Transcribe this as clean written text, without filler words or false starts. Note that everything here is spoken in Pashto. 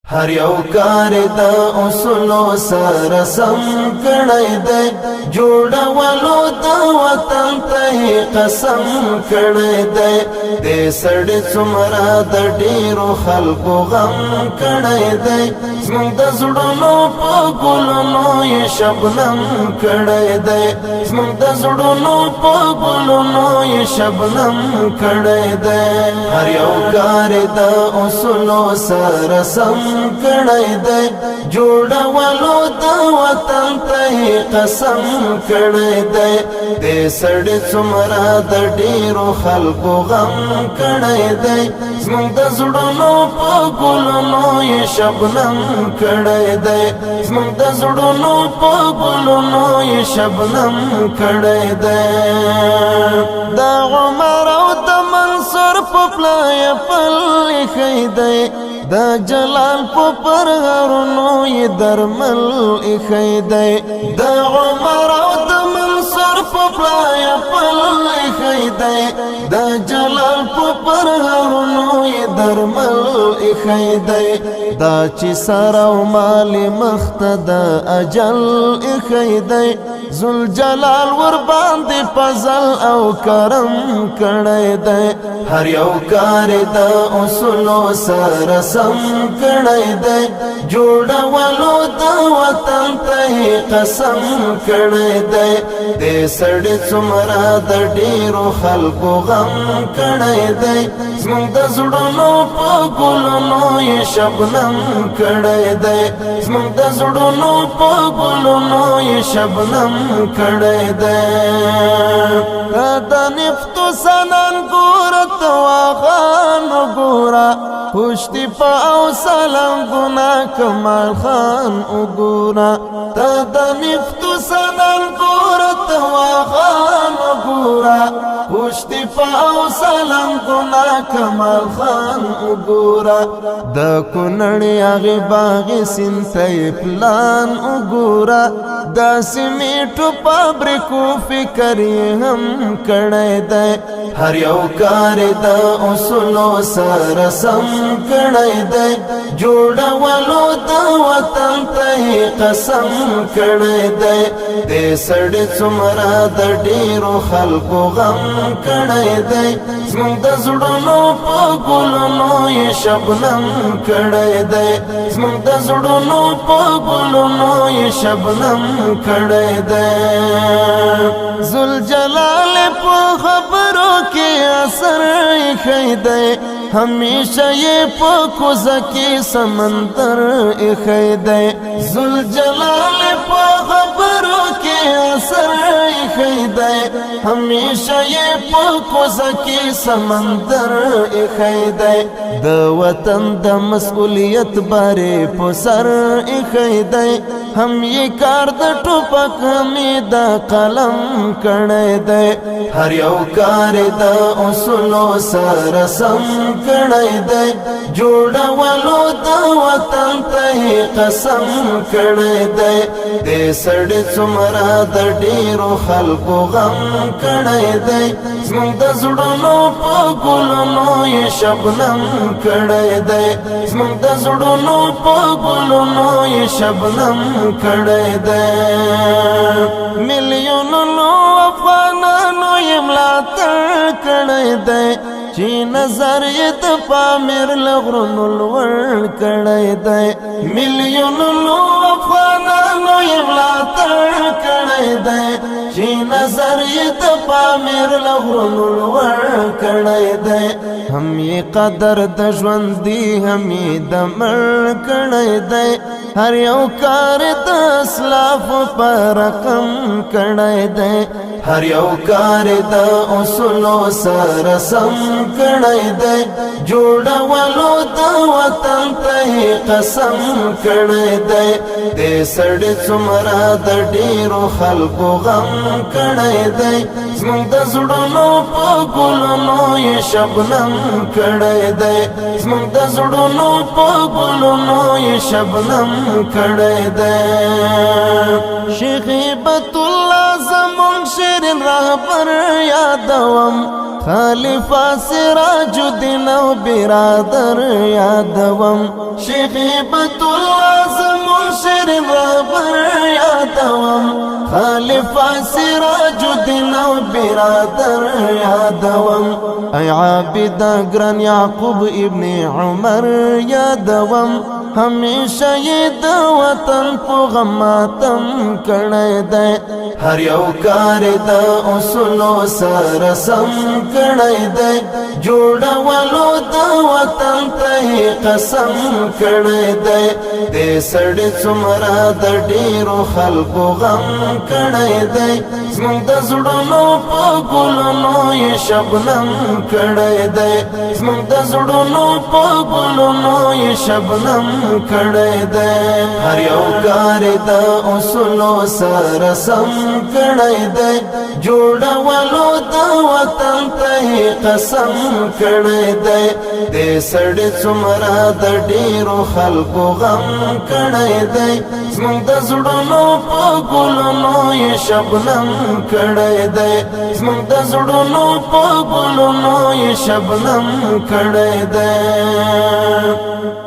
هر یو کار د اصولو سره سم کړی دی جوړولو د وطن ته قسم کړی دی د سړی څومره د ډیرو خلکو غم کړی دی زموږ د زړونو په ګلونو یې شبنم کړی دی زموږ د زړونو په ګلونو یې شبنم کړی دی هر یو کار د اصولو سره سم کړی دی جوړولو د وطن ته قسم کړی دی د سړی څومره د ډیرو خلکو غم کړی دی زموږ د زړونو په ګلونو یې شبنم کړی دی زموږ د زړونو په ګلونو یې شبنم کړی دی د عمر او د منصور په پلای پل ایښی دی دا جلال په پرهرونو یې درمل ایښی دی د عمر او د منصور په پلای پل ایښی دی دا جلال په پرهرونو یې درمل ایښی دی دا چې سر او مال مخته د اجل ایښی دی ذوالجلال ور باندې فضل او کرم کړی دی هر یو کار د اصولو سره سم کړی دی جوړولو د وطن ته قسم کړی دی د سړی څومره د ډیرو خلکو غم کړی دی زموږ د زړونو په ګلونو یې شبنم کړی دی زموږ د زړونو په ګلونو یې شبنم کړی دی د نفتو سنن ګوره تواغان وګوره پشتی پا او سلام گنا کمال خان اگورا تا دا نفتو سنن گورا تواغان اگورا پشتی پا او سلام گنا کمال خان اگورا دا کنڑی آغی باغی سنتی پلان اگورا دا سمیٹو پابرکو فکری هم کڑی دے هر یو کار د اصولو سره سم کړی دی جوړولو د وطن ته قسم کړی دی د سړی څومره د ډیرو خلکو غم کړی دی زموږ د زړونو په ګلونو یې شبنم کړی دی زموږ د زړونو په ګلونو یې شبنم کړی دی ذوالجلال په خبرو کې اثر ایښی دی همیشه یې په کوزه کې سمندر ایښی دی ذوالجلال په خبرو کې اثر ایښی دی همیشه یې په کوزه کې سمندر ایښی دی د وطن د مسئولیت بارې په سر ایښی دی هم یې کار د ټوپک هم یې د قلم کړی دی هر یو کار د اصولو سره سم کړی دی جوړولو د وطن ته قسم کړی دی د سړی څومره د ډیرو خلکو غم کړی دی زموږ د زړونو په ګلونو یې شبنم کړی دی زموږ د زړونو په ګلونو یې شبنم کړی دی میلیونونو افغانانو یې ملاتړ کړی دی چې نظر یې د پامیر له غرونو لوړ کړی دی میلیونونو افغانانو یې ملاتړ کړی دی چې نظر یې د پامیر له غرونو لوړ کړی دی هم یې قدر د ژوندي هم یې د مړ کړی دی هر یو کار د اسلافو په رقم کړی دی هر یو کار د اصولو سره سم کړی دی جوړولو د وطن ته قسم کړی دی د سړی څومره د ډیرو خلکو غم کړی دی زموږ د زړونو په ګلونو یې شبنم کړی دی زموږ د زړونو په ګلونو یې شبنم کړی دی شیخ هیبت الله زموږ شعر شیرین رهبر یادوم خلیفہ سراج الدین او برادر یادوم شیخ هیبت الله زمون شیرین رهبر یادوم خلیفہ سراج الدین او برادر یادوم ای عابد گران یعقوب ابن عمر یادوم ہمیشہ یہ د وطن په غم ماتم کړی دی هر یو کار د اصولو سره سم کړی دی جوړولو د وطن ته قسم کړی دی د سړی څومره د ډیرو خلکو غم کړی دی زموږ د زړونو په ګلونو یې شبنم کړی دی زموږ د زړونو په ګلونو یې شبنم کړی دی هر یو کار د اصولو سره سم کړی دی جوړولو د وطن ته قسم کړی دی د سړی څومره د ډیرو خلکو غم کړی دی زموږ د زړونو په ګلونو یې شبنم کړی دی زموږ د زړونو په ګلونو یې شبنم کړی دی